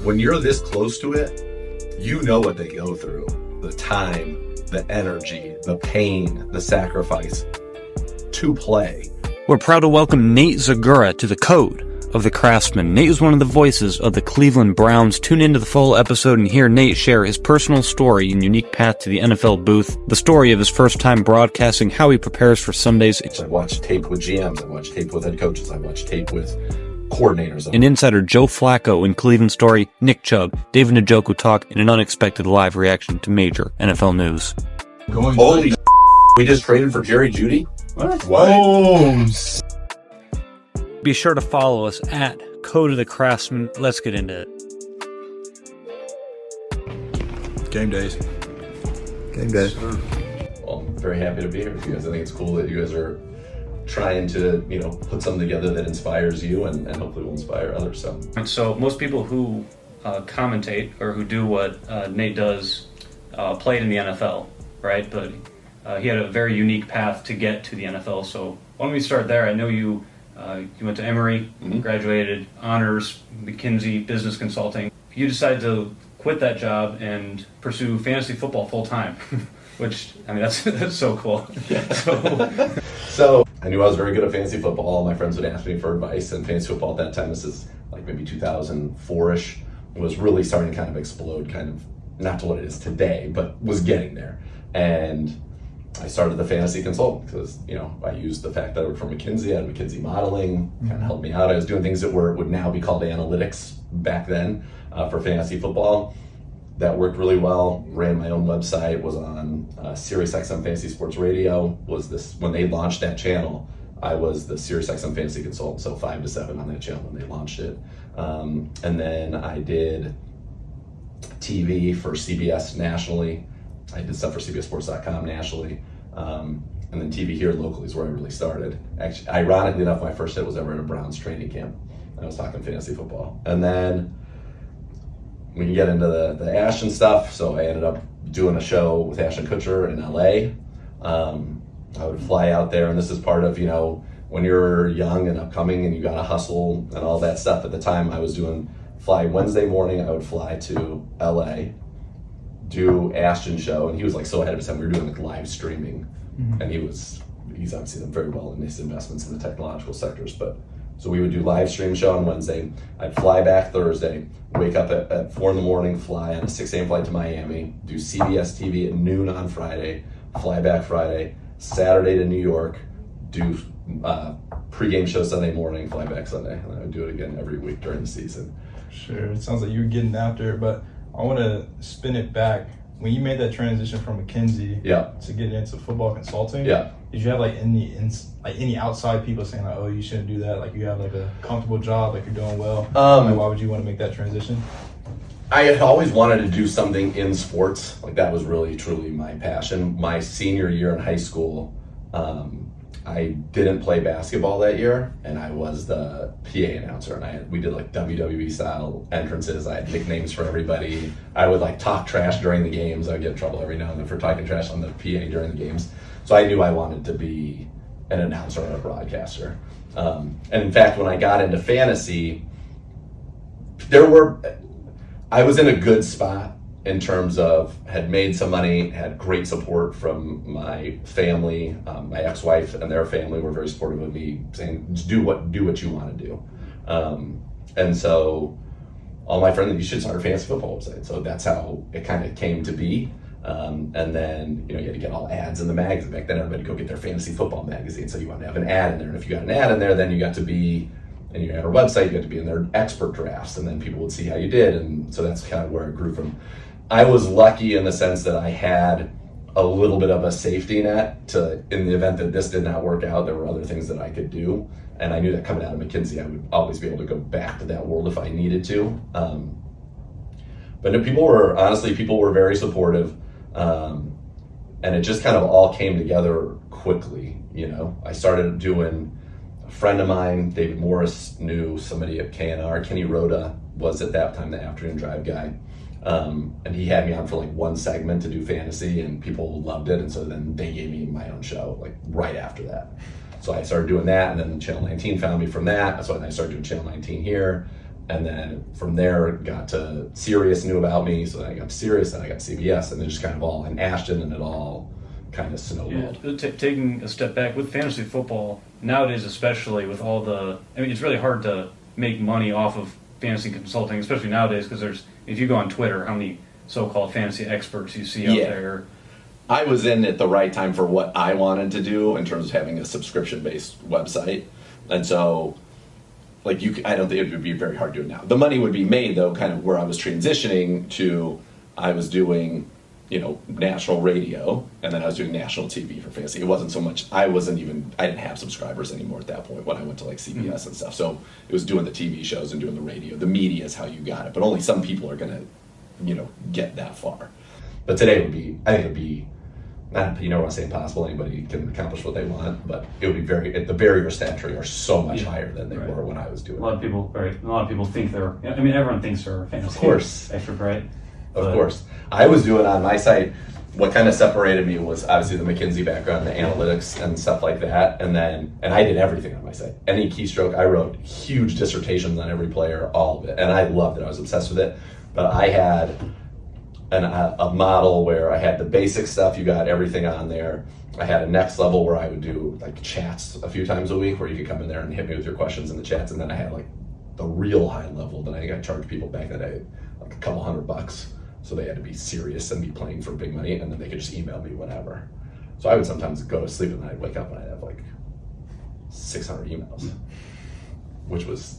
When you're this close to it, you know what they go through. The time, the energy, the pain, the sacrifice to play. We're proud to welcome Nate Zegura to the Code of the Craftsmen. Nate is one of the voices of the Cleveland Browns. Tune into the full episode and hear Nate share his personal story and unique path to the NFL booth, the story of his first time broadcasting, how he prepares for Sundays. I watch tape with GMs, I watch tape with head coaches, I watch tape with coordinators. An insider Joe Flacco in Cleveland story, Nick Chubb, David Njoku talk, and an unexpected live reaction to major NFL news. Holy we just traded for Jerry Jeudy? What? Be sure to follow us at Code of the Craftsmen. Let's get into it. Game days. Game days. Well, I'm very happy to be here with you guys. I think it's cool that you guys are trying to, put something together that inspires you and hopefully will inspire others. And so most people who commentate or who do what Nate does played in the NFL, right? But he had a very unique path to get to the NFL. So why don't we start there? I know you went to Emory, graduated, honors, McKinsey, business consulting. You decided to quit that job and pursue fantasy football full time, which, that's so cool. Yeah. So I knew I was very good at fantasy football. All my friends would ask me for advice, and fantasy football at that time, this is like maybe 2004-ish, was really starting to kind of explode, kind of not to what it is today, but was getting there. And I started the fantasy consultant because, I used the fact that I worked for McKinsey. I had McKinsey modeling, kind of helped me out. I was doing things that would now be called analytics back then for fantasy football. That worked really well. Ran my own website, was on SiriusXM Fantasy Sports Radio. When they launched that channel, I was the SiriusXM Fantasy Consultant, so 5 to 7 on that channel when they launched it. And then I did TV for CBS nationally. I did stuff for CBSSports.com nationally, and then TV here locally is where I really started. Actually, ironically enough, my first hit was ever at a Browns training camp. I was talking fantasy football. And then we can get into the Ashton stuff. So I ended up doing a show with Ashton Kutcher in LA. I would fly out there, and this is part of, when you're young and upcoming and you got to hustle and all that stuff. At the time, I was fly Wednesday morning, I would fly to LA, do Ashton show, and he was so ahead of his time. We were doing live streaming, and he's obviously done very well in his investments in the technological sectors. But so we would do live stream show on Wednesday. I'd fly back Thursday, wake up at 4 in the morning, fly on a 6 a.m. flight to Miami, do CBS TV at noon on Friday, fly back Friday, Saturday to New York, do pregame show Sunday morning, fly back Sunday, and I would do it again every week during the season. Sure, it sounds like you were getting after it, but I want to spin it back. When you made that transition from McKinsey to get into football consulting, did you have any outside people saying oh, you shouldn't do that? You have a comfortable job, you're doing well. Why would you want to make that transition? I had always wanted to do something in sports. That was really truly my passion. My senior year in high school, I didn't play basketball that year, and I was the PA announcer, and we did WWE style entrances. I had nicknames for everybody. I would talk trash during the games. I would get in trouble every now and then for talking trash on the PA during the games. So I knew I wanted to be an announcer or a broadcaster. And in fact, when I got into fantasy, I was in a good spot in terms of had made some money, had great support from my family. My ex-wife and their family were very supportive of me, saying, just do what you want to do. And so all my friends, you should start a fantasy football website. So that's how it kind of came to be. And then, you had to get all ads in the magazine. Back then, everybody go get their fantasy football magazine. So you wanted to have an ad in there. And if you got an ad in there, then you got to be, and you had a website, you got to be in their expert drafts. And then people would see how you did. And so that's kind of where it grew from. I was lucky in the sense that I had a little bit of a safety net in the event that this did not work out, there were other things that I could do. And I knew that coming out of McKinsey, I would always be able to go back to that world if I needed to. But people were very supportive. And it just kind of all came together quickly. I started doing, a friend of mine, David Morris, knew somebody at KNR. Kenny Rhoda was at that time the afternoon drive guy. And he had me on for one segment to do fantasy, and people loved it. And so then they gave me my own show right after that. So I started doing that, and then Channel 19 found me from that. So I started doing Channel 19 here. And then from there, got to Sirius, knew about me. So then I got to Sirius, then I got to CBS, and then just kind of all in Ashton, and it all kind of snowballed. Yeah, taking a step back with fantasy football nowadays, especially with all it's really hard to make money off of fantasy consulting, especially nowadays, because if you go on Twitter, how many so-called fantasy experts you see out there. I was in at the right time for what I wanted to do in terms of having a subscription-based website, and so I don't think it would be very hard to do it now. The money would be made though, kind of where I was transitioning to. I was doing, national radio, and then I was doing national TV for fantasy. It wasn't so much. I didn't have subscribers anymore at that point when I went to CBS and stuff. So it was doing the TV shows and doing the radio. The media is how you got it, but only some people are gonna, get that far. But today I think it would be. Not, I want to say impossible. Anybody can accomplish what they want, but it would be the barriers to entry are so much higher than they were when I was doing it. A lot of people think they're. Everyone thinks they're a fantasy. Of course, expert, right? Of course, I was doing on my site. What kind of separated me was obviously the McKinsey background, the analytics and stuff like that, and I did everything on my site. Any keystroke, I wrote huge dissertations on every player, all of it, and I loved it. I was obsessed with it, but I had a model where I had the basic stuff, you got everything on there. I had a next level where I would do chats a few times a week where you could come in there and hit me with your questions in the chats, and then I had the real high level that I think I charged people back that day a couple $100, so they had to be serious and be playing for big money, and then they could just email me whenever. So I would sometimes go to sleep and I'd wake up and I'd have 600 emails, which was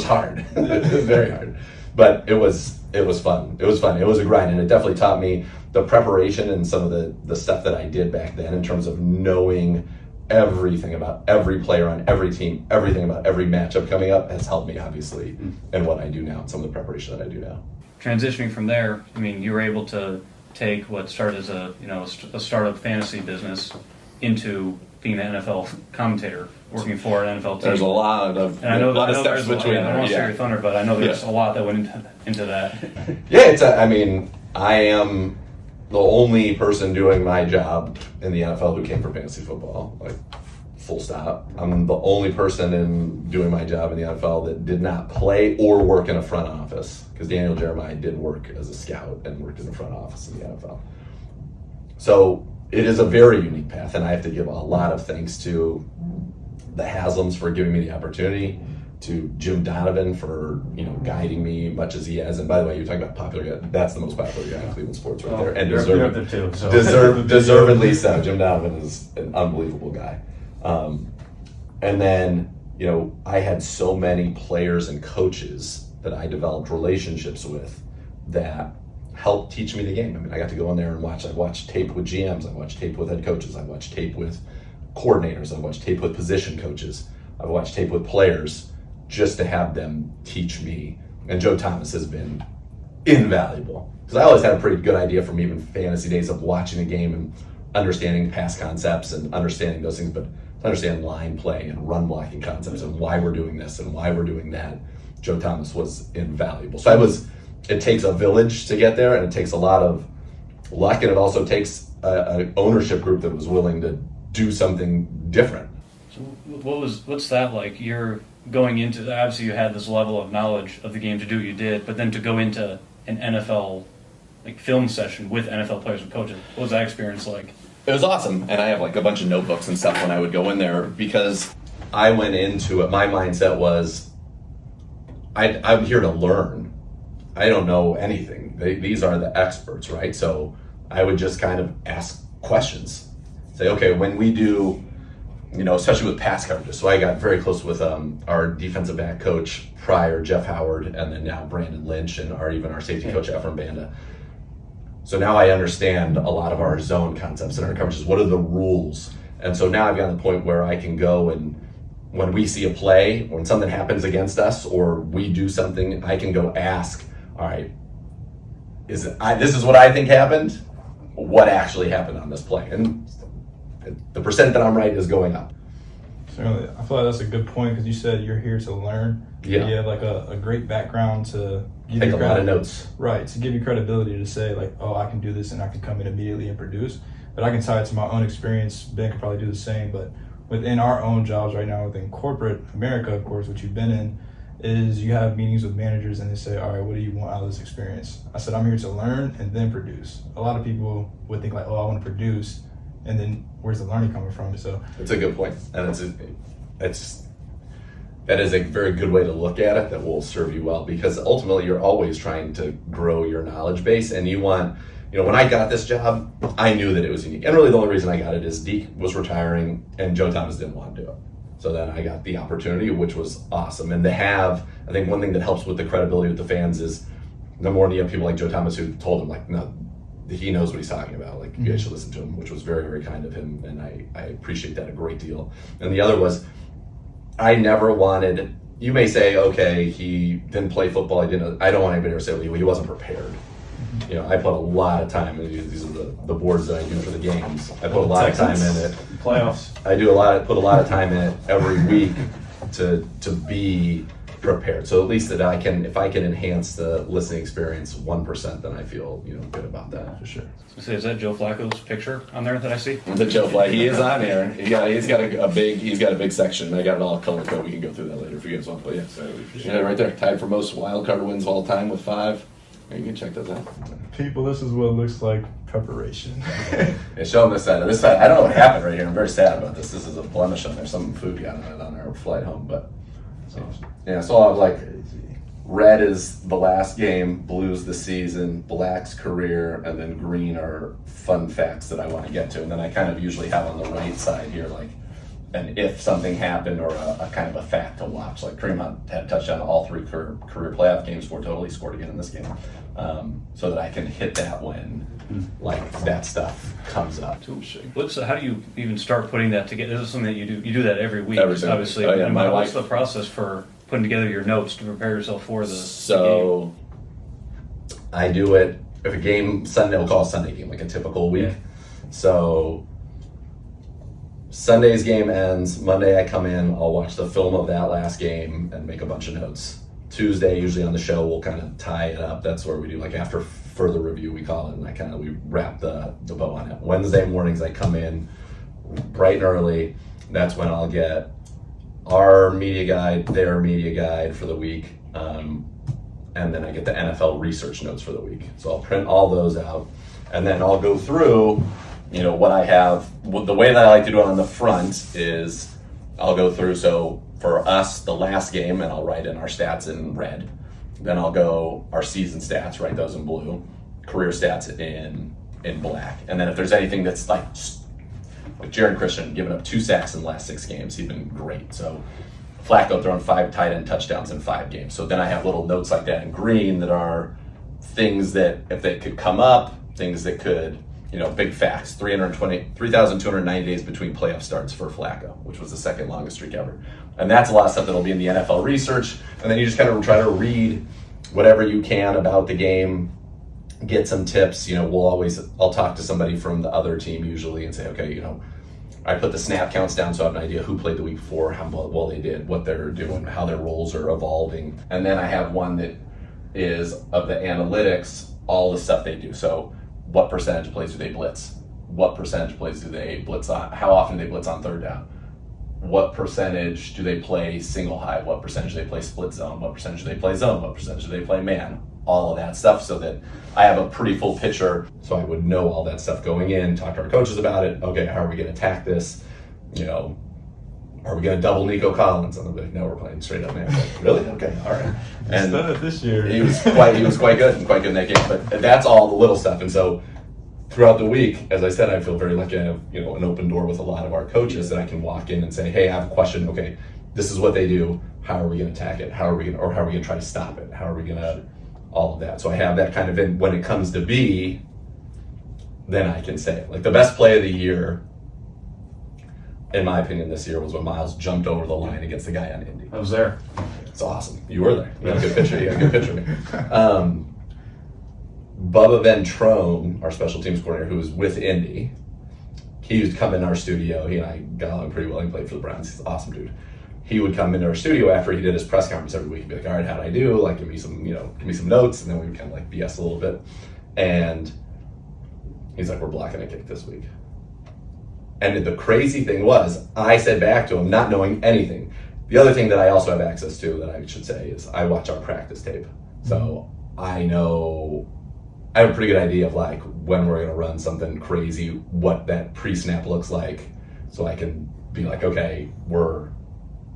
hard. It was very hard. But it was fun. It was fun. It was a grind, and it definitely taught me the preparation and some of the stuff that I did back then in terms of knowing everything about every player on every team, everything about every matchup coming up has helped me obviously in what I do now and some of the preparation that I do now. Transitioning from there, you were able to take what started as a startup fantasy business into being an NFL commentator, working for an NFL team. There's a lot of steps between there. I don't want to steal your thunder, but I know there's a lot that went into that. Yeah, I am the only person doing my job in the NFL who came from fantasy football, full stop. I'm the only person doing my job in the NFL that did not play or work in a front office, because Daniel Jeremiah did work as a scout and worked in the front office in the NFL. So it is a very unique path, and I have to give a lot of thanks to the Haslams for giving me the opportunity, to Jim Donovan for guiding me much as he has. And by the way, you're talking about popular guy. That's the most popular guy in Cleveland sports right there, and deservedly so. Jim Donovan is an unbelievable guy. And then I had so many players and coaches that I developed relationships with that helped teach me the game. I got to go in there and watch. I watched tape with GMs. I watched tape with head coaches. I watched tape with coordinators. I watched tape with position coaches. I watched tape with players just to have them teach me. And Joe Thomas has been invaluable, because I always had a pretty good idea from even fantasy days of watching the game and understanding past concepts and understanding those things, but to understand line play and run blocking concepts and why we're doing this and why we're doing that, Joe Thomas was invaluable. So it takes a village to get there, and it takes a lot of luck, and it also takes an ownership group that was willing to do something different. So what's that like? You're going into, obviously you had this level of knowledge of the game to do what you did, but then to go into an NFL film session with NFL players and coaches, what was that experience like? It was awesome, and I have a bunch of notebooks and stuff when I would go in there, because I went into it, my mindset was, I'm here to learn. I don't know anything. These are the experts, right? So I would just kind of ask questions. Say, okay, when we do, especially with pass coverages. So I got very close with our defensive back coach prior, Jeff Howard, and then now Brandon Lynch, and even our safety coach, Efren Banda. So now I understand a lot of our zone concepts and our coverages. What are the rules? And so now I've gotten to the point where I can go, and when we see a play, when something happens against us or we do something, I can go ask, all right, this is what I think happened. What actually happened on this play? And the percent that I'm right is going up. Certainly. I feel like that's a good point, because you said you're here to learn. Yeah. You have a great background to give take a lot of notes. Right, to give you credibility to say I can do this and I can come in immediately and produce. But I can tie it to my own experience. Ben could probably do the same. But within our own jobs right now, within corporate America, of course, which you've been in, is you have meetings with managers and they say, all right, what do you want out of this experience? I said, I'm here to learn and then produce. A lot of people would think like, oh, I want to produce, and then where's the learning coming from? So it's a good point, and that is a very good way to look at it that will serve you well, because ultimately you're always trying to grow your knowledge base, and you want, when I got this job, I knew that it was unique. And really the only reason I got it is Deke was retiring and Joe Thomas didn't want to do it. So then I got the opportunity, which was awesome. And to have, I think one thing that helps with the credibility with the fans is the more you have people like Joe Thomas who told him like, no, he knows what he's talking about. Like, you guys should listen to him, which was very, very kind of him. And I appreciate that a great deal. And the other was, I never wanted, you may say, okay, he didn't play football. I don't want anybody to say, well, he wasn't prepared. I put a lot of time in these are the boards that I do for the games. I put a lot of time in it. Playoffs. I put a lot of time in it every week to be prepared. So at least that if I can enhance the listening experience 1%, then I feel good about that for sure. Is that Joe Flacco's picture on there that I see? The Joe Flacco, he is on here. He's got a big section. I got it all color code. We can go through that later if you guys want. But yeah, right there, tied for most wild card wins of all time with 5. You can check those out. People, this is what it looks like preparation. Yeah, show them this side. This side, I don't know what happened right here. I'm very sad about this. This is a blemish on there. Some food got on our flight home. But so I'll have like red is the last game, blue's the season, black's career, and then green are fun facts that I want to get to. And then I kind of usually have on the right side here like an if something happened or a kind of a fact to watch. Like Kareem Hunt had a touchdown all 3 career playoff games, scored totally, scored again in this game. So that I can hit that when like that stuff comes up. So how do you even start putting that together? This is something that you do. You do that every week, obviously. Oh, yeah, what's the process for putting together your notes to prepare yourself for the game? I do it if a game Sunday. We'll call it Sunday game, like a typical week. Yeah. So Sunday's game ends. Monday I come in. I'll watch the film of that last game and make a bunch of notes. Tuesday, usually on the show, we'll kind of tie it up. That's where we do like after further review, we call it, and we wrap the bow on it. Wednesday mornings, I come in bright and early. That's when I'll get our media guide, their media guide for the week, and then I get the NFL research notes for the week. So I'll print all those out, and then I'll go through, what I have. The way that I like to do it on the front is I'll go through. So for us, the last game, and I'll write in our stats in red. Then I'll go our season stats, write those in blue, career stats in black. And then if there's anything that's like Jared Christian giving up 2 sacks in the last 6 games, he's been great. So Flacco throwing 5 tight end touchdowns in 5 games. So then I have little notes like that in green that are things that if they could come up, things that could, big facts. 3,290 days between playoff starts for Flacco, which was the 2nd longest streak ever. And that's a lot of stuff that'll be in the NFL research. And then you just kind of try to read whatever you can about the game, get some tips. I'll talk to somebody from the other team usually and say, okay, I put the snap counts down so I have an idea who played the week before, how well they did, what they're doing, how their roles are evolving. And then I have one that is of the analytics, all the stuff they do. So what percentage of plays do they blitz? What percentage of plays do they blitz on? How often do they blitz on 3rd down? What percentage do they play single high? What percentage do they play split zone? What percentage do they play zone? What percentage do they play man? All of that stuff, so that I have a pretty full picture. So I would know all that stuff going in, talk to our coaches about it. Okay, how are we going to attack this? Are we going to double Nico Collins? And I'm like, no, we're playing straight up man. Like, really? Okay, all right. And done it this year. He was quite good in that game. But that's all the little stuff. And so throughout the week, as I said, I feel very lucky. I have an open door with a lot of our coaches that I can walk in and say, hey, I have a question. Okay, this is what they do. How are we going to attack it? How are we going to try to stop it? How are we going to all of that? So I have that kind of in when it comes to be, then I can say it. Like the best play of the year, in my opinion, this year was when Miles jumped over the line against the guy on Indy. I was there. It's awesome. You were there. You got a good picture. You got a good picture of me. Bubba Ventrone, our special teams coordinator, who was with Indy, he would come in our studio. He and I got along pretty well. He played for the Browns. He's an awesome dude. He would come into our studio after he did his press conference every week and be like, all right, how'd I do? Like, give me some notes. And then we would kind of like BS a little bit. And he's like, we're blocking a kick this week. And the crazy thing was, I said back to him, not knowing anything, the other thing that I also have access to that I should say is I watch our practice tape. So I have a pretty good idea of like when we're going to run something crazy, what that pre-snap looks like. So I can be like, okay,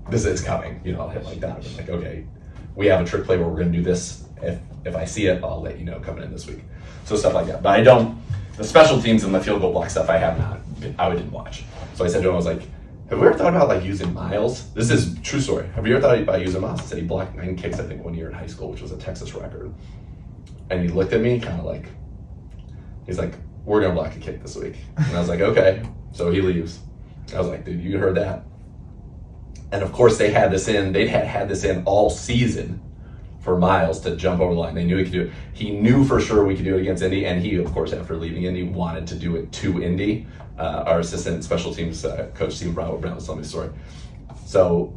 this is coming. You know, I'll hit like that. I'm like, okay, we have a trick play where we're going to do this. If I see it, I'll let you know coming in this week. So stuff like that. But the special teams and the field goal block stuff I didn't watch. So I said to him, I was like, have we ever thought about like using Miles? This is a true story. Have you ever thought about using Miles? He said he blocked 9 kicks, I think, one year in high school, which was a Texas record. And he looked at me kind of like, he's like, we're going to block a kick this week. And I was like, okay. So he leaves. I was like, dude, you heard that? And of course they had this in. They'd had this in all season for Miles to jump over the line. They knew he could do it. He knew for sure we could do it against Indy, and he, of course, after leaving Indy, wanted to do it to Indy. Our assistant special teams coach, Steve Brown, was telling me the story. So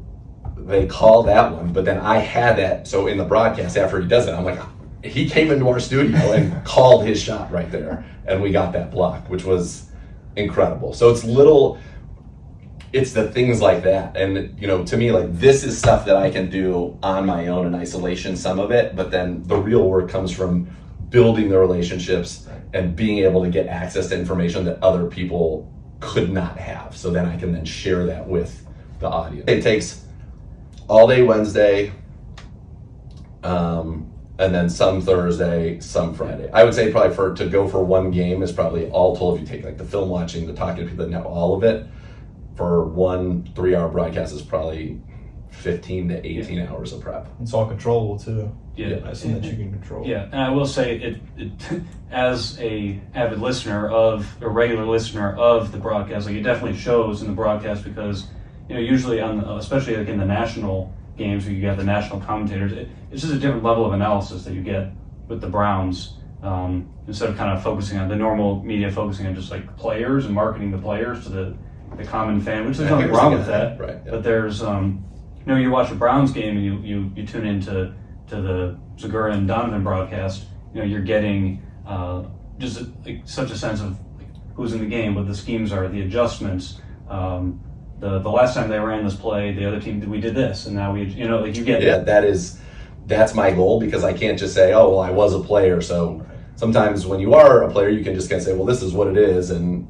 they called that one, but then I had that. So in the broadcast, after he does it, I'm like, he came into our studio and called his shot right there, and we got that block, which was incredible. So it's the things like that. And, you know, to me, like, this is stuff that I can do on my own in isolation, some of it, but then the real work comes from building the relationships and being able to get access to information that other people could not have. So then I can then share that with the audience. It takes all day Wednesday, and then some Thursday, some Friday. I would say probably to go for one game is probably all told, if you take like the film watching, the talking to people that know all of it, for 1 3-hour broadcast is probably 15 to 18 hours of prep. It's all controllable too. Yeah, I assume that you can control. Yeah, and I will say it as a avid listener a regular listener of the broadcast, like it definitely shows in the broadcast because, you know, usually especially like in the national games where you get the national commentators, it's just a different level of analysis that you get with the Browns. Instead of kind of focusing on the normal media, focusing on just like players and marketing the players to the common fan, which there's nothing wrong with that. Right, yeah. But there's, you know, you watch a Browns game and you tune into the Zegura and Donovan broadcast. You know, you're getting just such a sense of like, who's in the game, what the schemes are, the adjustments. The last time they ran this play, the other team we did this, and now we, you know, like you get. Yeah, that's my goal, because I can't just say, oh well, I was a player. So sometimes when you are a player, you can just kind of say, well, this is what it is, and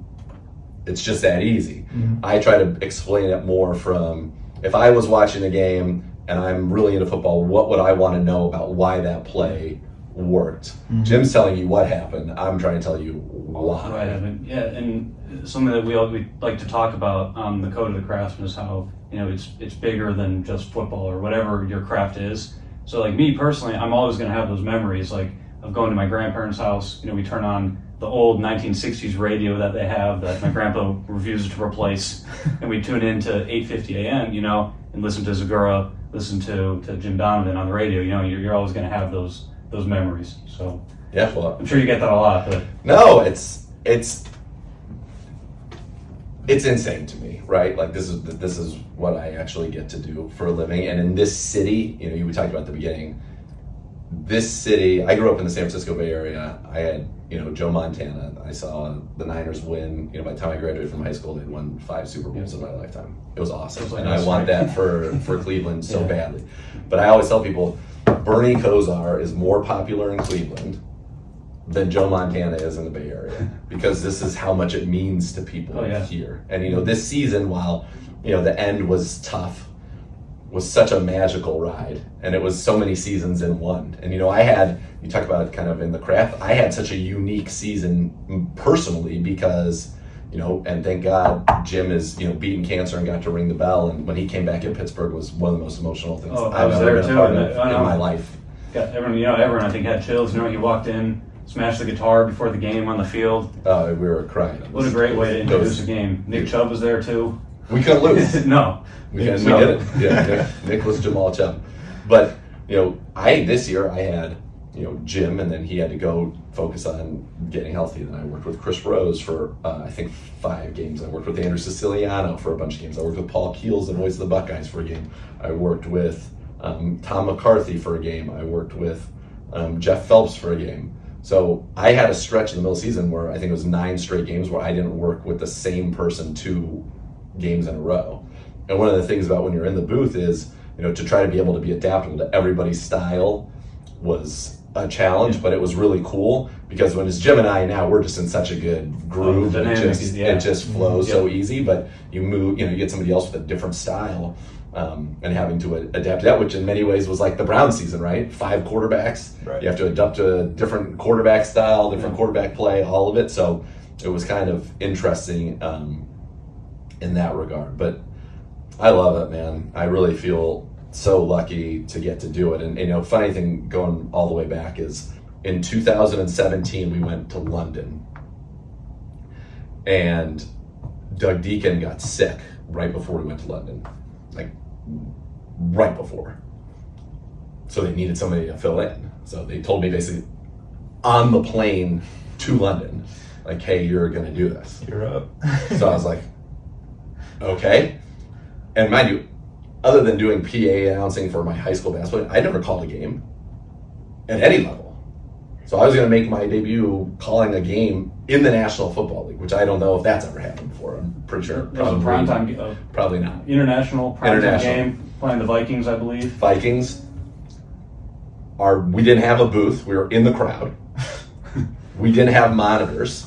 it's just that easy. Mm-hmm. I try to explain it more from, if I was watching a game and I'm really into football, what would I want to know about why that play worked? Mm-hmm. Jim's telling you what happened. I'm trying to tell you why. Right. Yeah, and something that we like to talk about on the Code of the Craftsman is how, you know, it's bigger than just football or whatever your craft is. So like me personally, I'm always going to have those memories like of going to my grandparents' house. You know, we turn on the old 1960s radio that they have that my grandpa refuses to replace, and we tune in to 8:50 a.m., you know, and listen to Zegura, listen to Jim Donovan on the radio. You know, you're always going to have those memories. So yeah, well, I'm sure you get that a lot. But no, it's insane to me, right? Like this is what I actually get to do for a living, and in this city, you know, we talked about at the beginning. This city, I grew up in the San Francisco Bay Area. I had, you know, Joe Montana. I saw the Niners win. You know, by the time I graduated from high school, they'd won 5 Super Bowls in my lifetime. It was awesome, and I want that for Cleveland so badly. But I always tell people, Bernie Kosar is more popular in Cleveland than Joe Montana is in the Bay Area, because this is how much it means to people here. And you know, this season, while you know the end was tough, was such a magical ride, and it was so many seasons in one. And you know, you talk about it kind of in the craft, I had such a unique season personally because, you know, and thank God Jim is, you know, beating cancer and got to ring the bell, and when he came back in Pittsburgh was one of the most emotional things I've ever been a part of in my life. Yeah, everyone I think had chills. You know, he walked in, smashed the guitar before the game on the field. We were crying. What a great way to introduce a game. Nick Chubb was there too. We couldn't lose. No. We did it. Yeah, Nick was Jamal Chubb. But, you know, this year I had, you know, Jim, and then he had to go focus on getting healthy. Then I worked with Chris Rose for, I think, 5 games. I worked with Andrew Siciliano for a bunch of games. I worked with Paul Keels, the voice of the Buckeyes, for a game. I worked with Tom McCarthy for a game. I worked with Jeff Phelps for a game. So I had a stretch in the middle of the season where I think it was 9 straight games where I didn't work with the same person 2 games in a row. And one of the things about when you're in the booth is, to try to be able to be adaptable to everybody's style was a challenge, but it was really cool because when it's Jim and I now, we're just in such a good groove. It just flows so easy, but you move, you get somebody else with a different style, and having to adapt to that, which in many ways was like the Browns season, right? 5 quarterbacks. Right. You have to adapt to a different quarterback style, different quarterback play, all of it. So it was kind of interesting in that regard. But I love it, man. I really feel so lucky to get to do it. And funny thing going all the way back is in 2017 we went to London, and Doug Deacon got sick right before we went to London, like right before. So they needed somebody to fill in. So they told me basically on the plane to London, like, hey, you're gonna do this. You're up. So I was like, okay. And mind you, other than doing PA announcing for my high school basketball, I never called a game at any level. So I was going to make my debut calling a game in the National Football League, which I don't know if that's ever happened before. I'm pretty sure. There's a primetime, probably not. International primetime game playing the Vikings, I believe. Vikings. We didn't have a booth. We were in the crowd. We didn't have monitors,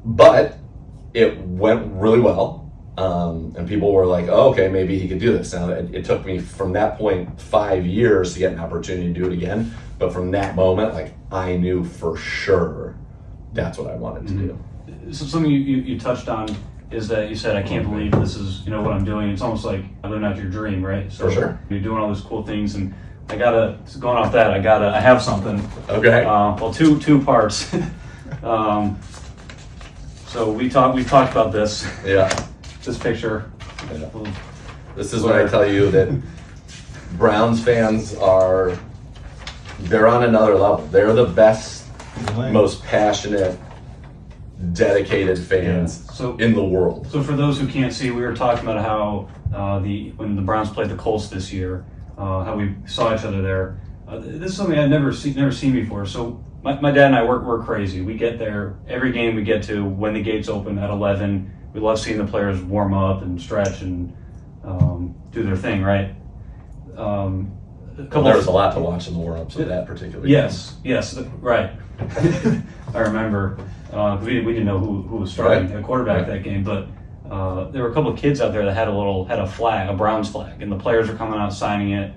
but it went really well. And people were like, oh, okay, maybe he could do this. Now, it took me from that point 5 years to get an opportunity to do it again. But from that moment, like, I knew for sure that's what I wanted to do. So something you touched on is that you said, I can't believe this is, what I'm doing. It's almost like living out your dream, right? So for sure. You're doing all these cool things, and going off that, I have something. Okay. Well, two parts. So we talked about this. Yeah. This picture. Yeah. This is when I tell you that Browns fans they're on another level. They're the best, most passionate, dedicated fans in the world. So for those who can't see, we were talking about how when the Browns played the Colts this year, how we saw each other there. This is something I'd never seen before. So my dad and I, we're crazy. We get there every game we get to when the gates open at 11. We love seeing the players warm up and stretch and do their thing, right? There was a lot to watch in the warm-ups of that particular game. Yes, right. I remember, we didn't know who was starting at quarterback that game, but there were a couple of kids out there that had a flag, a Browns flag, and the players were coming out signing it,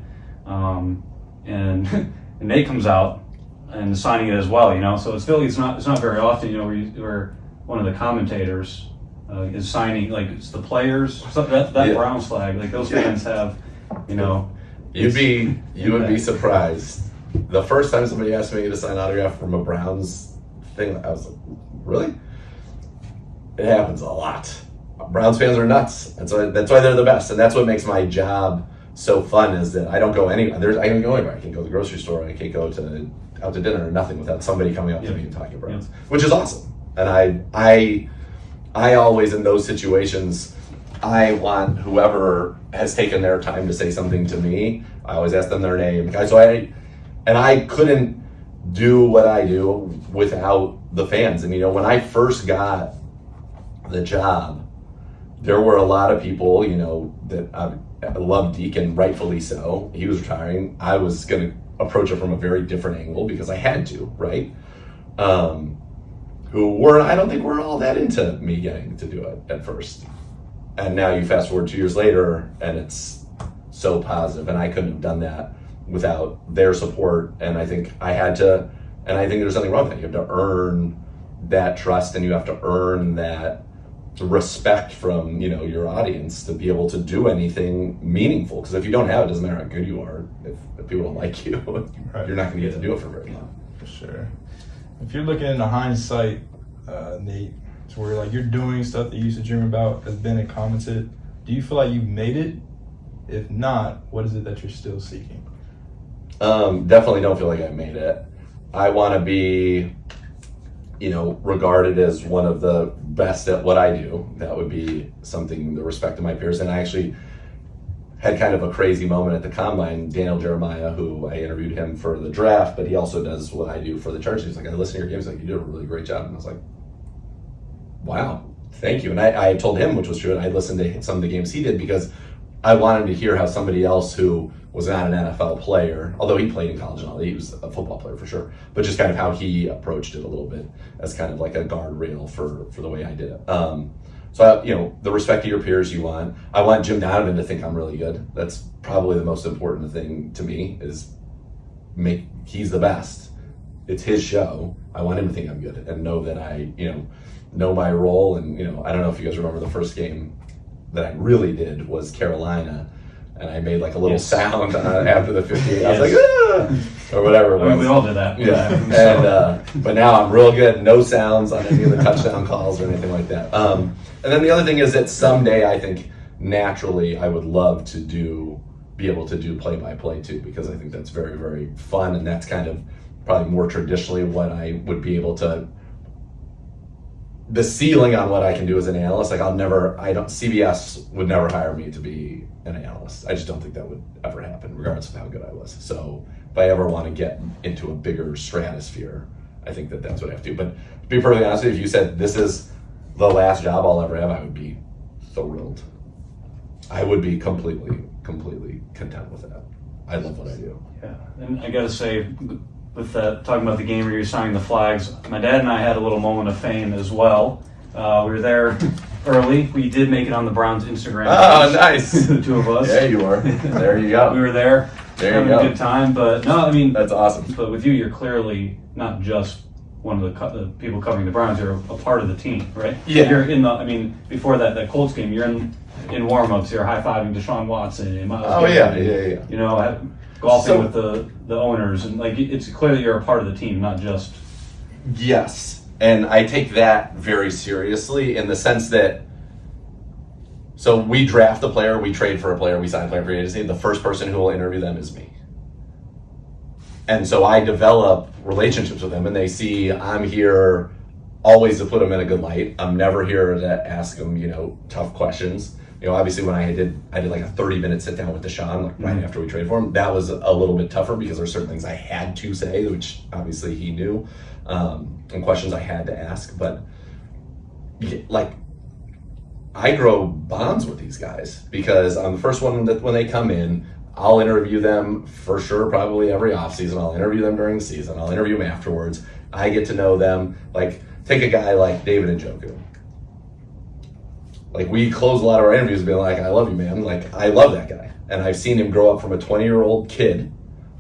and Nate comes out and signing it as well, so it's not very often, where one of the commentators is signing, like, it's the players, that Browns flag, like, those fans have, You would be surprised. The first time somebody asked me to sign an autograph from a Browns thing, I was like, really? It happens a lot. Browns fans are nuts. That's why they're the best, and that's what makes my job so fun. Is that I don't go anywhere. I can go anywhere. I can go to the grocery store. I can't go out to dinner or nothing without somebody coming up to me and talking Browns, which is awesome. And I always, in those situations, I want whoever has taken their time to say something to me, I always ask them their name. So I couldn't do what I do without the fans. And when I first got the job, there were a lot of people, that I loved Deacon, rightfully so. He was retiring. I was going to approach it from a very different angle because I had to, right? I don't think were all that into me getting to do it at first. And now you fast forward 2 years later, and it's so positive. And I couldn't have done that without their support. And I think I had to. And I think there's nothing wrong with that. You have to earn that trust, and you have to earn that respect from your audience to be able to do anything meaningful. Because if you don't have it, doesn't matter how good you are. If people don't like you, you're not going to get to do it for very long. For sure. If you're looking into hindsight, Nate, to where like you're doing stuff that you used to dream about, as Ben had commented, do you feel like you've made it? If not, what is it that you're still seeking? Definitely don't feel like I made it. I want to be, regarded as one of the best at what I do. That would be something, the respect of my peers. And I actually had kind of a crazy moment at the Combine. Daniel Jeremiah, who I interviewed him for the draft, but he also does what I do for the church. He's like, I listen to your games, like, you did a really great job. And I was like, wow, Thank you. And I told him, which was true, and I listened to some of the games he did because I wanted to hear how somebody else who was not an NFL player, although he played in college and all, he was a football player for sure, but just kind of how he approached it a little bit as kind of like a guardrail for the way I did it. So, the respect of your peers you want. I want Jim Donovan to think I'm really good. That's probably the most important thing to me is he's the best. It's his show. I want him to think I'm good and know that I, know my role. And, I don't know if you guys remember the first game that I really did was Carolina. And I made like a little sound after the 58. I was like, ah! Or whatever it was. We all did that. Yeah. And, but now I'm real good. No sounds on any of the touchdown calls or anything like that. And then the other thing is that someday I think naturally I would love to be able to do play-by-play too, because I think that's very, very fun. And that's kind of probably more traditionally what I would be able to, the ceiling on what I can do as an analyst. Like CBS would never hire me to be an analyst. I just don't think that would ever happen, regardless of how good I was. So if I ever want to get into a bigger stratosphere, I think that's what I have to do. But to be perfectly honest with you, if you said this is the last job I'll ever have, I would be thrilled. I would be completely content with that. I love what I do. Yeah, and I gotta say, with that, talking about the game where you're signing the flags, my dad and I had a little moment of fame as well. We were there early. We did make it on the Browns Instagram. Oh, nice. The two of us. There you are. There you go. We were there. Having a good time. But no, I mean, that's awesome. But with you, you're clearly not just one of the people covering the Browns. You're a part of the team, right? Yeah. You're before that Colts game, you're in warm-ups. You're high-fiving Deshaun Watson and Miles Garrett. Yeah. Golfing with the owners, and like it's clearly you're a part of the team, not just. Yes, and I take that very seriously in the sense that. So we draft a player, we trade for a player, we sign a player for agency. The first person who will interview them is me, and so I develop relationships with them, and they see I'm here always to put them in a good light. I'm never here to ask them, tough questions. Obviously when I did like a 30-minute sit down with Deshaun, right after we traded for him, that was a little bit tougher because there are certain things I had to say, which obviously he knew, and questions I had to ask. But I grow bonds with these guys because I'm the first one that when they come in, I'll interview them for sure, probably every offseason. I'll interview them during the season. I'll interview them afterwards. I get to know them. Like, take a guy like David Njoku. Like, we close a lot of our interviews being like, I love you, man. Like, I love that guy. And I've seen him grow up from a 20-year-old kid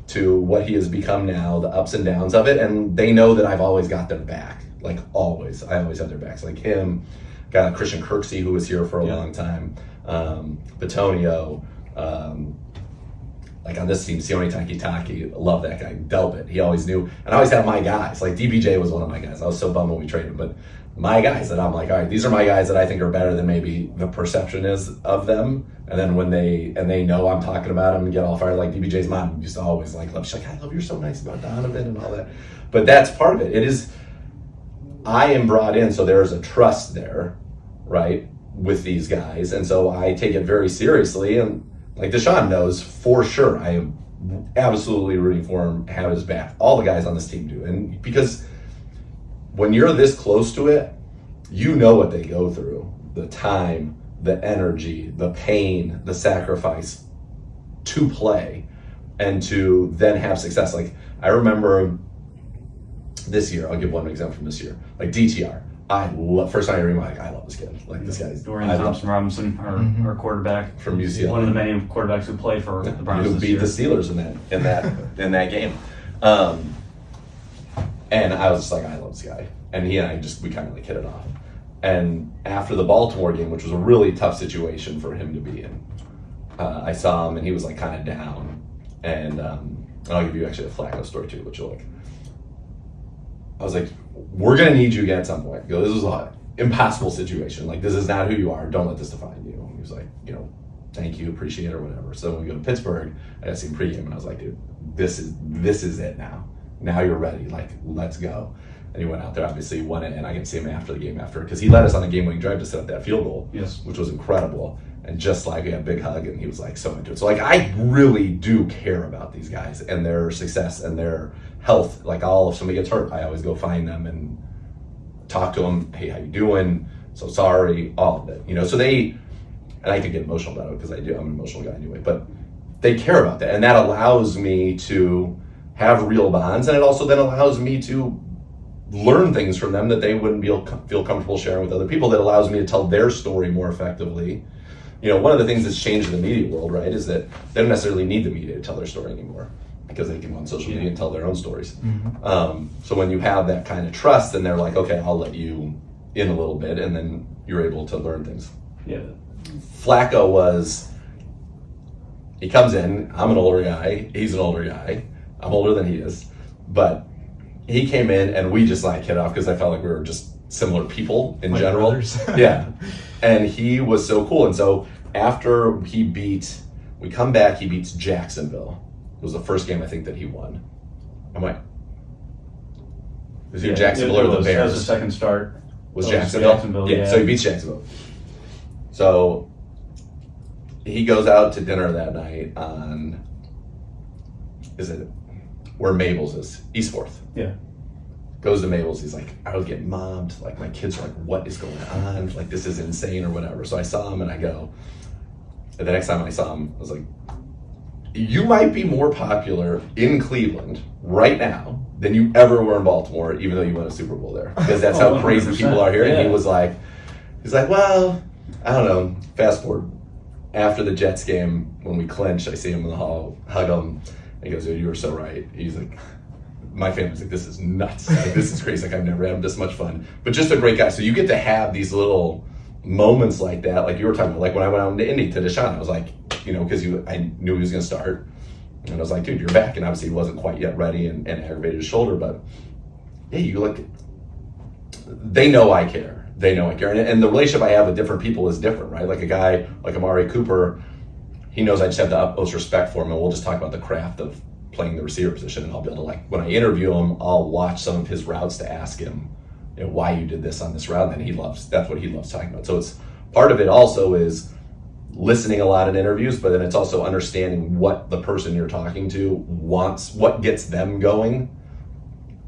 to what he has become now, the ups and downs of it. And they know that I've always got their back. Like, always. I always have their backs. Like him, guy like Christian Kirksey, who was here for a long time, Batonio, like on this team, Sione Takitaki, love that guy. Delpit, he always knew. And I always had my guys. Like, DBJ was one of my guys. I was so bummed when we traded him. But my guys that I'm like, all right, these are my guys that I think are better than maybe the perception is of them. And then when they know I'm talking about them and get all fired, like DBJ's mom used to always like, she's like, I love you're so nice about Donovan and all that. But that's part of it. It is, I am brought in, so there's a trust there, right, with these guys. And so I take it very seriously. And like Deshaun knows for sure, I am absolutely rooting for him, have his back. All the guys on this team do. And because when you're this close to it, you know what they go through. The time, the energy, the pain, the sacrifice to play and to then have success. Like, I remember this year, I'll give one example from this year. Like DTR. First time I read, I love this kid. Like, this guy's Dorian Thompson-Robinson, our quarterback from UCLA, one of the many quarterbacks who play for the Browns. Who beat the Steelers in that game. And I was just like, I love this guy. And he and I we kind of like hit it off. And after the Baltimore game, which was a really tough situation for him to be in, I saw him and he was like kind of down. And I'll give you actually a Flacco story too, which you'll like. I was like, we're going to need you again at some point. This is an impossible situation. Like, this is not who you are. Don't let this define you. And he was like, thank you, appreciate it, or whatever. So when we go to Pittsburgh, I got to see him pregame, and I was like, dude, this is it now. Now you're ready. Like, let's go. And he went out there, obviously won it, and I get to see him after the game because he led us on a game-winning drive to set up that field goal, which was incredible. And just like, we had a big hug, and he was like so into it. So like, I really do care about these guys and their success and their health. Like, if somebody gets hurt, I always go find them and talk to them. Hey, how you doing? So sorry, all of it. You know, so and I could get emotional about it because I'm an emotional guy anyway, but they care about that. And that allows me to have real bonds, and it also then allows me to learn things from them that they wouldn't feel comfortable sharing with other people, that allows me to tell their story more effectively. You know, one of the things that's changed in the media world, right, is that they don't necessarily need the media to tell their story anymore because they can go on social media and tell their own stories. Mm-hmm. So when you have that kind of trust, then they're like, okay, I'll let you in a little bit, and then you're able to learn things. Yeah. Flacco he comes in, I'm an older guy, he's an older guy, I'm older than he is, but he came in and we just like hit off because I felt like we were just similar people in general. Yeah. And he was so cool. And so after we come back, he beats Jacksonville. It was the first game I think that he won. I'm like, was it Jacksonville or the Bears? That was the second start. Was Jacksonville? Yeah. So he beats Jacksonville. So he goes out to dinner that night where Mabel's is? East 4th. Yeah. Goes to Mabel's. He's like, I was getting mobbed. Like, my kids are like, what is going on? Like, this is insane or whatever. So I saw him and I go, and the next time I saw him, I was like, you might be more popular in Cleveland right now than you ever were in Baltimore, even though you won a Super Bowl there. Because that's how crazy people are here. Yeah. And he's like, well, I don't know. Fast forward. After the Jets game, when we clinched, I see him in the hall, hug him. He goes, dude, you were so right. He's like, my family's like, this is nuts. Like, this is crazy. Like, I've never had this much fun. But just a great guy. So you get to have these little moments like that. Like you were talking about, like when I went out to Indy to Deshaun, I was like, you know, because I knew he was going to start. And I was like, dude, you're back. And obviously he wasn't quite yet ready and aggravated his shoulder. But hey, they know I care. They know I care. And the relationship I have with different people is different, right? Like a guy like Amari Cooper, he knows I just have the utmost respect for him, and we'll just talk about the craft of playing the receiver position, and I'll be able to, like, when I interview him, I'll watch some of his routes to ask him, you know, why you did this on this route, and that's what he loves talking about. So it's part of it also is listening a lot in interviews, but then it's also understanding what the person you're talking to wants, what gets them going,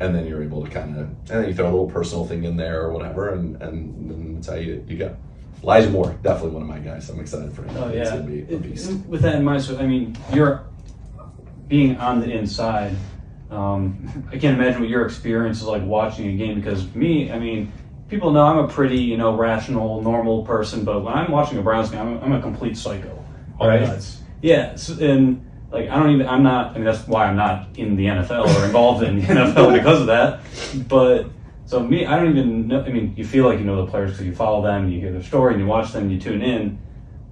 and then you're able to and then you throw a little personal thing in there or whatever, and then that's how you go. Elijah Moore, definitely one of my guys. I'm excited for him. Oh, yeah. He's going to be a beast. With that in mind, so, I mean, you're being on the inside. I can't imagine what your experience is like watching a game, because me, I mean, people know I'm a pretty, you know, rational, normal person, but when I'm watching a Browns game, I'm a complete psycho. Right? Yeah, so, and like that's why I'm not in the NFL or involved in the NFL because of that. But so me, I don't even know. I mean, you feel like you know the players because you follow them, you hear their story, and you watch them, and you tune in.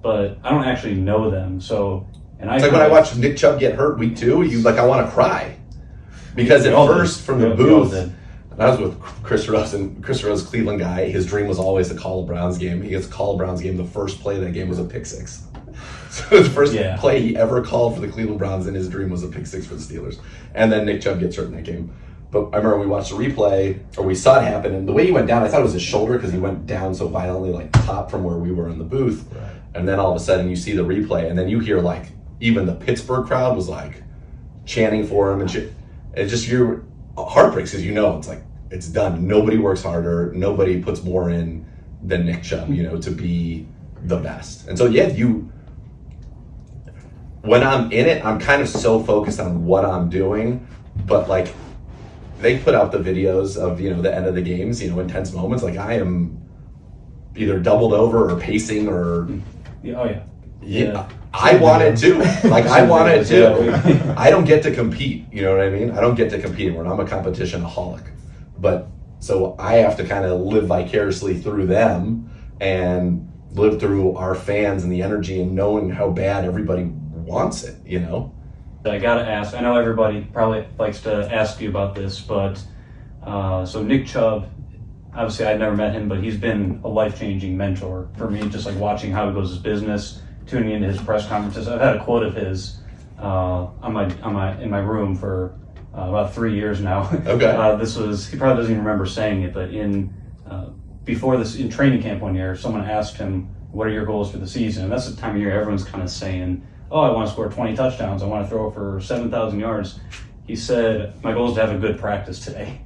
But I don't actually know them. So, and it's like when I watched Nick Chubb get hurt week 2, I want to cry because at first from the booth, I was with Chris Rose, and Chris Rose, Cleveland guy. His dream was always to call a Browns game. He gets to call a Browns game. The first play of that game was a pick 6. So the first play he ever called for the Cleveland Browns in his dream was a pick 6 for the Steelers. And then Nick Chubb gets hurt in that game. But I remember we watched the replay, or we saw it happen, and the way he went down, I thought it was his shoulder because he went down so violently, like top from where we were in the booth. Right. And then all of a sudden you see the replay, and then you hear like even the Pittsburgh crowd was like chanting for him and shit. It just, your heart breaks because you know it's like it's done. Nobody works harder. Nobody puts more in than Nick Chubb, you know, to be the best. And so when I'm in it, I'm kind of so focused on what I'm doing, but like they put out the videos of, you know, the end of the games, you know, intense moments. Like I am either doubled over or pacing or. Yeah. I wanted to. Like I wanted to. I don't get to compete. You know what I mean? I don't get to compete anymore. I'm a competition-aholic. But so I have to kind of live vicariously through them and live through our fans and the energy and knowing how bad everybody wants it, you know? I gotta ask, I know everybody probably likes to ask you about this, but so Nick Chubb, obviously I've never met him, but he's been a life-changing mentor for me, just like watching how he goes his business, tuning into his press conferences. I've had a quote of his in my room for about 3 years now. Okay. He probably doesn't even remember saying it, but in training camp one year, someone asked him, what are your goals for the season? And that's the time of year everyone's kind of saying, oh, I want to score 20 touchdowns. I want to throw for 7,000 yards. He said, my goal is to have a good practice today.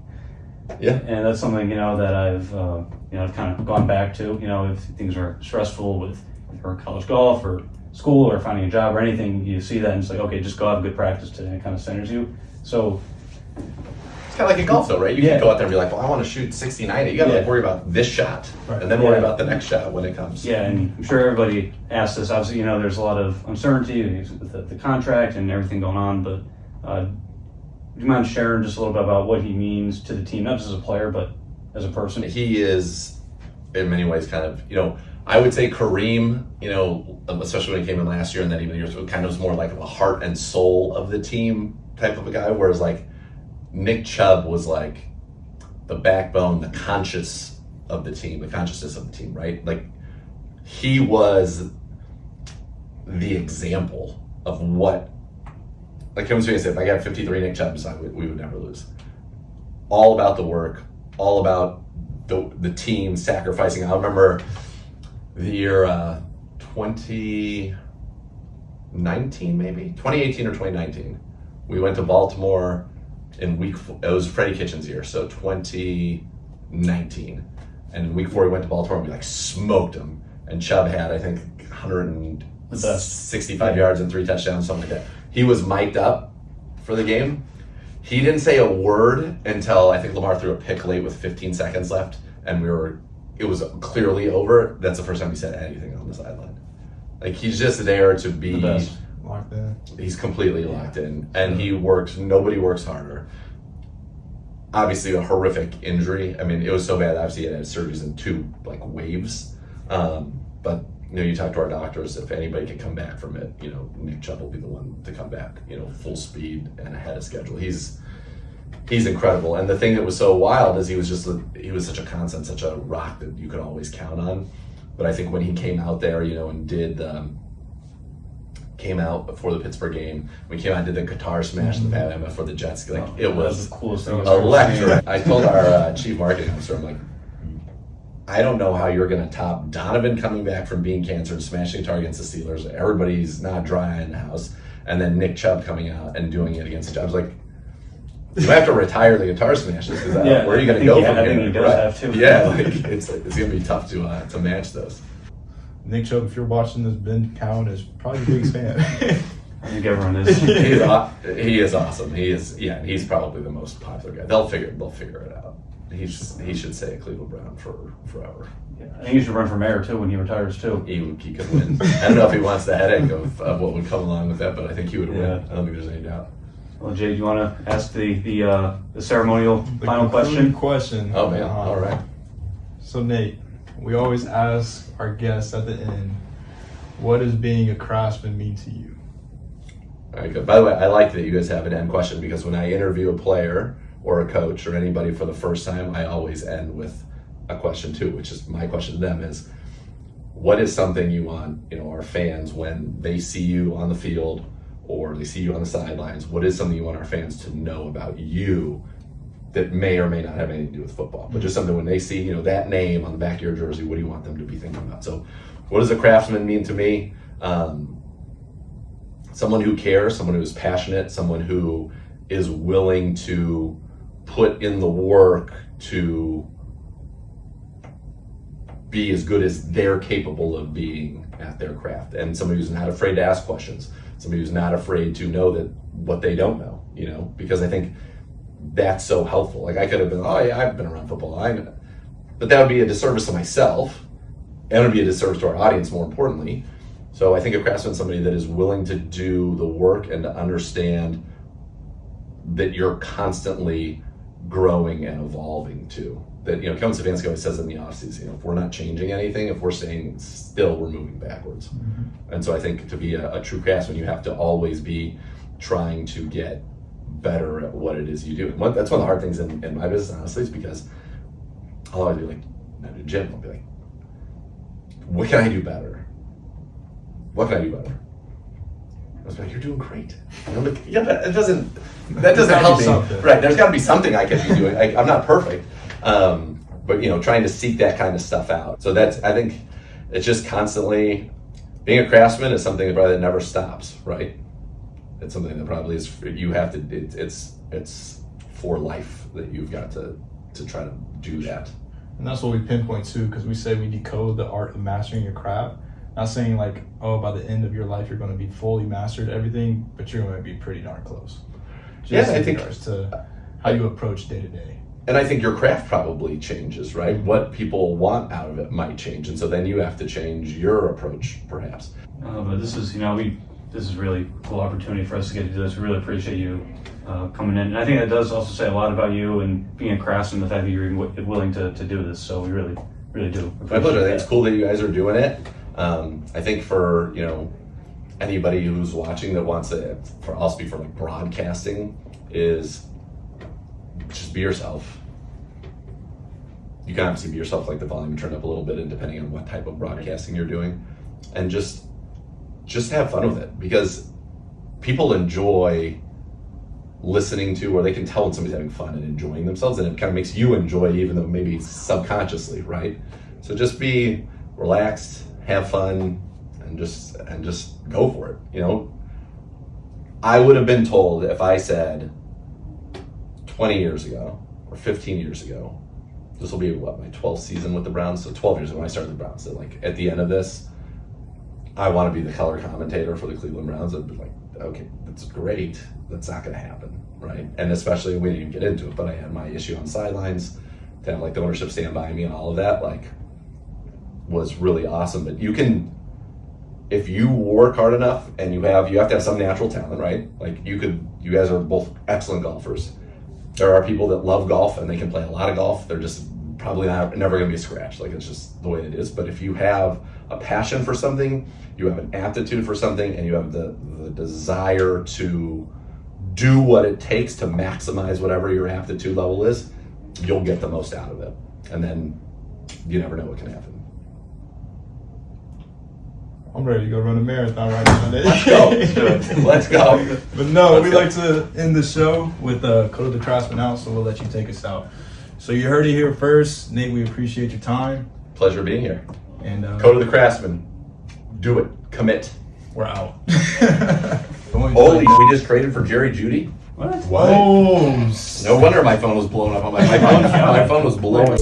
Yeah. And that's something, that I've, I've kind of gone back to, if things are stressful with or college golf or school or finding a job or anything, you see that and it's like, okay, just go have a good practice today. It kind of centers you. So it's kind of like in golf though, right? You can go out there and be like, well, I want to shoot 60, 90. You got to worry about this shot and then worry about the next shot when it comes. Yeah, and I'm sure everybody asks this. Obviously, there's a lot of uncertainty with the contract and everything going on, but do you mind sharing just a little bit about what he means to the team, not just as a player, but as a person? He is, in many ways, kind of, I would say Kareem, especially when he came in last year and then even years ago, kind of was more like a heart and soul of the team type of a guy, whereas like Nick Chubb was like the backbone, the consciousness of the team, right? Like he was the example of what, like Kevin Spacey said, if I got 53 Nick Chubbs, we would never lose. All about the work, all about the team sacrificing. I remember the year 2019, maybe 2018 or 2019. We went to Baltimore in it was Freddie Kitchens' year, so 2019. And in week 4, we went to Baltimore and we like smoked them. And Chubb had, I think, 165 yards and 3 touchdowns, something like that. He was mic'd up for the game. He didn't say a word until I think Lamar threw a pick late with 15 seconds left, and it was clearly over. That's the first time he said anything on the sideline. Like he's just there to be the best. Locked in. He's completely locked in, and he works. Nobody works harder. Obviously, a horrific injury. I mean, it was so bad. Obviously, he had surgeries in 2 waves. But you talk to our doctors. If anybody can come back from it, Nick Chubb will be the one to come back. Full speed and ahead of schedule. He's incredible. And the thing that was so wild is he was such a constant, such a rock that you could always count on. But I think when he came out there, and came out before the Pittsburgh game, we came out and did the guitar smash, the Pat Emma for the Jets. It was the coolest thing. Electric. I told our chief marketing officer, I'm like, I don't know how you're going to top Donovan coming back from being cancer and smashing guitar against the Steelers. Everybody's not dry in the house. And then Nick Chubb coming out and doing it against the Jets. I was like, you have to retire the guitar smashes because where are you going to go from here? I think he does have to. Yeah, it's going to be tough to match those. Nick Chubb, if you're watching this, Ben Cowan is probably a Briggs fan. I think everyone is. He is awesome. He's probably the most popular guy. They'll figure it out. He should stay a Cleveland Brown for forever. Yeah, I think he should run for mayor too when he retires too. He could win. I don't know if he wants the headache of what would come along with that, but I think he would win. I don't think there's any doubt. Well, Jay, do you want to ask the ceremonial final question? Oh man, all right. So Nate, we always ask our guests at the end, what does being a Craftsman mean to you? All right, good. By the way, I like that you guys have an end question because when I interview a player or a coach or anybody for the first time, I always end with a question too, which is my question to them is, what is something you want, our fans, when they see you on the field or they see you on the sidelines, what is something you want our fans to know about you that may or may not have anything to do with football, but just something when they see, that name on the back of your jersey, what do you want them to be thinking about? So what does a Craftsman mean to me? Someone who cares, someone who is passionate, someone who is willing to put in the work to be as good as they're capable of being at their craft, and somebody who's not afraid to ask questions, somebody who's not afraid to know that what they don't know, because I think that's so helpful. Like I could have been, I've been around football, but that would be a disservice to myself, and it would be a disservice to our audience, more importantly. So I think a Craftsman is somebody that is willing to do the work and to understand that you're constantly growing and evolving too. That, Kevin Stefanski always says in the offseason, if we're not changing anything, if we're staying still, we're moving backwards. Mm-hmm. And so I think to be a true Craftsman, you have to always be trying to get better at what it is you do. And that's one of the hard things in my business, honestly, is because I'll always be like, at the gym, I'll be like, what can I do better? What can I do better? I was like, you're doing great. Yeah, but that doesn't help me. Right, there's got to be something I can be doing. I'm not perfect. But trying to seek that kind of stuff out. So I think it's just constantly, being a Craftsman is something that never stops, right? It's something that probably is, it's for life that you've got to to try to do that. And that's what we pinpoint too, because we say we decode the art of mastering your craft. Not saying like, oh, by the end of your life you're going to be fully mastered everything, but you're going to be pretty darn close. Just I think to how you approach day to day. And I think your craft probably changes, right? What people want out of it might change, and so then you have to change your approach, perhaps. But this is, this is really a cool opportunity for us to get to do this. We really appreciate you coming in. And I think that does also say a lot about you and being a craftsman, the fact that you're willing to do this. So we really, really do. My pleasure. I think it's cool that you guys are doing it. I think for, anybody who's watching that wants to, I'll speak for like broadcasting, is just be yourself. You can obviously be yourself, like the volume turned up a little bit, and depending on what type of broadcasting you're doing, and just have fun with it, because people enjoy listening to, or they can tell when somebody's having fun and enjoying themselves, and it kind of makes you enjoy, even though maybe subconsciously, right? So just be relaxed, have fun, and just go for it. I would have been told, if I said 20 years ago or 15 years ago, this will be my 12th season with the Browns, so 12 years ago when I started the Browns, so like at the end of this, I want to be the color commentator for the Cleveland Browns. I'd be like, okay, that's great. That's not going to happen, right? And especially, we didn't even get into it, but I had my issue on sidelines, to have like the ownership stand by me and all of that, like, was really awesome. But you can, if you work hard enough, and you have to have some natural talent, right? Like you guys are both excellent golfers. There are people that love golf and they can play a lot of golf. They're just probably never going to be a scratch. Like, it's just the way it is. But if you have a passion for something, you have an aptitude for something, and you have the desire to do what it takes to maximize whatever your aptitude level is, you'll get the most out of it. And then you never know what can happen. I'm ready to go run a marathon right now. Let's go. But no, we like to end the show with a code of the Craftsmen out, so we'll let you take us out. So you heard it here first. Nate, we appreciate your time. Pleasure being here. And code of the Craftsmen. Do it. Commit. We're out. Holy, we just traded for Jerry Jeudy? What? Oh, no wonder my phone was blowing up. My phone was blowing.